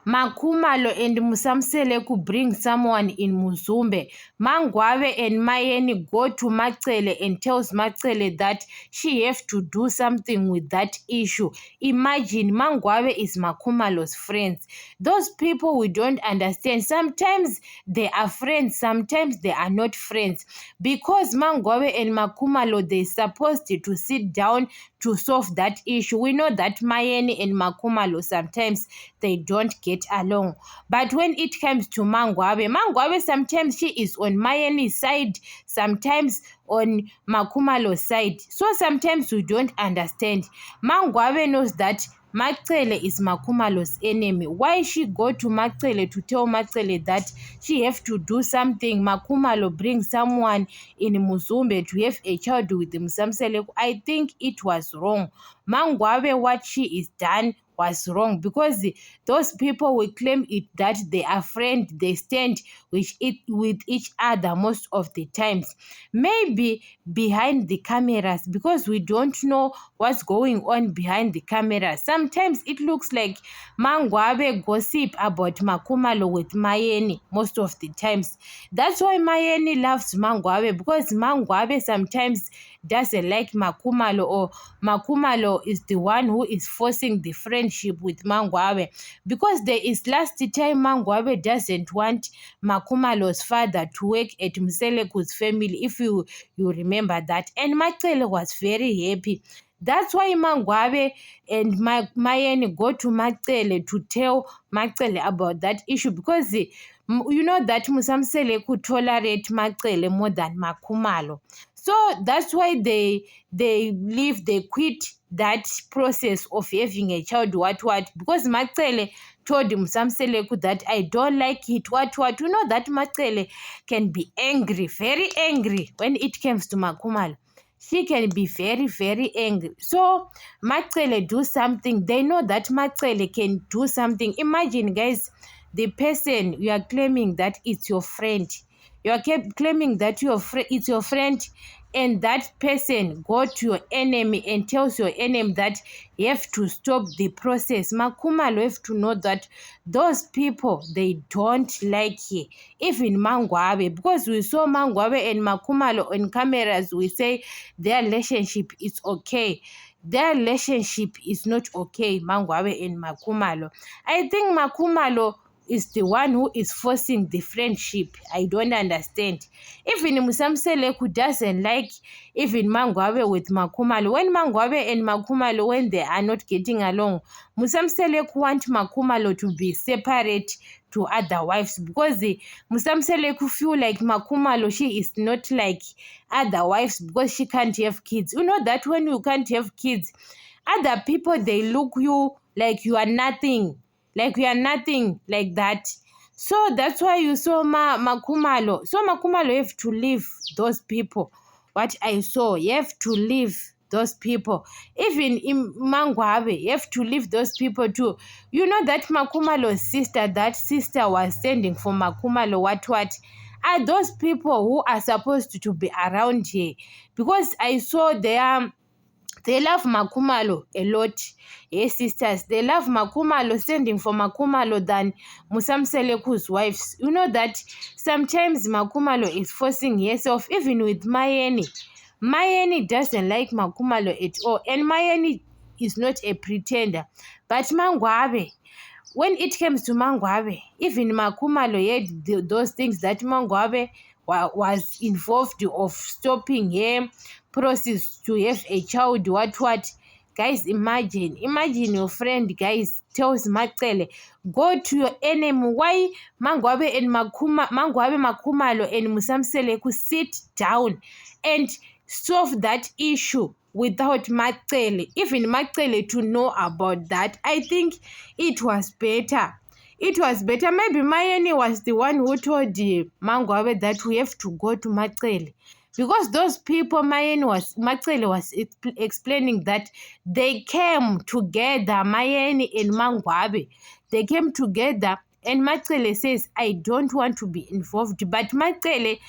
Makhumalo and Musamsele could bring someone in Muzumbe. Mangwabe and Mayeni go to Macele and tells Macele that she have to do something with that issue. Imagine Mangwabe is Makhumalo's friends. Those people we don't understand. Sometimes they are friends, sometimes they are not friends. Because Mangwabe and Makhumalo, they're supposed to sit down to solve that issue. We know that Mayeni and Makhumalo sometimes they don't get along. But when it comes to Mangwabe sometimes she is on Mayeni's side, sometimes on Makhumalo's side. So sometimes we don't understand. Mangwabe knows that Macele is Makhumalo's enemy. Why she go to Macele to tell Macele that she have to do something? Makhumalo bring someone in Muzumbe to have a child with Musamsele. I think it was wrong. Mangwabe, what she is done was wrong, because those people will claim it that they are friends, they stand with each other most of the times. Maybe behind the cameras, because we don't know what's going on behind the cameras. Sometimes it looks like Mangwabe gossip about Makhumalo with Mayeni most of the times. That's why Mayeni loves Mangwabe, because Mangwabe sometimes doesn't like Makhumalo, or Makhumalo is the one who is forcing the friendship with Mangwabe. Because there is last time Mangwabe doesn't want Makhumalo's father to work at Mseleku's family, if you remember that. And Macele was very happy. That's why Mangwabe and Mayeni go to Macele to tell Macele about that issue, because you know that Musamsele could tolerate Macele more than Makhumalo. So that's why they quit that process of having a child, because Macele told Musamsele that I don't like it, You know that Macele can be angry, very angry when it comes to Makhumalo. She can be very, very angry. So Macele do something. They know that Macele can do something. Imagine, guys, the person you are claiming that it's your friend. You are claiming that it's your friend, and that person go to your enemy and tells your enemy that you have to stop the process. Makhumalo have to know that those people, they don't like her. Even Mangwabe, because we saw Mangwabe and Makhumalo on cameras, we say their relationship is okay. Their relationship is not okay, Mangwabe and Makhumalo. I think Makhumalo is the one who is forcing the friendship. I don't understand. Even Musamseleku doesn't like even Mangwabe with Makhumalo. When Mangwabe and Makhumalo, when they are not getting along, Musamseleku want Makhumalo to be separate to other wives, because Musamseleku feel like Makhumalo, she is not like other wives because she can't have kids. You know that when you can't have kids, other people, they look you like you are nothing. Like we are nothing like that. So that's why you saw Makhumalo. So Makhumalo, you have to leave those people. What I saw, you have to leave those people. Even in Mangwabe, you have to leave those people too. You know that Makhumalo's sister, that sister was standing for Makhumalo, what? Are those people who are supposed to be around here? Because I saw they love Makhumalo a lot. Yes, sisters, they love Makhumalo, standing for Makhumalo than Musamseleku's wives. You know that sometimes Makhumalo is forcing herself, even with Mayeni. Mayeni doesn't like Makhumalo at all, and Mayeni is not a pretender. But Mangwabe, when it comes to Mangwabe, even Makhumalo had those things that Mangwabe was involved of stopping him process to have a child, what. Guys, imagine your friend, guys, tells Macele, go to your enemy. Why Mangwabe and Makhumalo and Musamsele could sit down and solve that issue without Macele, even Macele to know about that? I think it was better. It was better. Maybe Mayeni was the one who told Mangwabe that we have to go to Macele. Because those people, Macele was explaining that they came together, Mayeni and Mangwabe. They came together, and Macele says, I don't want to be involved. But Macele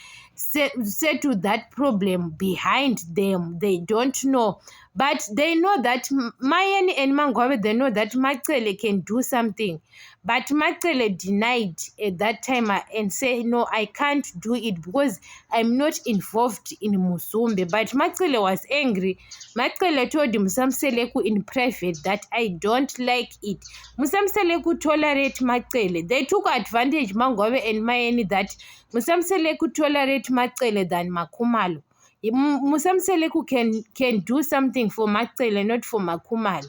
settle that problem behind them. They don't know. But they know that Mayeni and Mangwabe, they know that Macele can do something. But Macele denied at that time and said, no, I can't do it because I'm not involved in Musumbe. But Macele was angry. Macele told Musamseleku in private that I don't like it. Musamseleku tolerate Macele. They took advantage, Mangwabe and Mayeni, that Musamseleku tolerate Macele than Makumalo. Musamseleku can do something for Macele, not for Makumalo.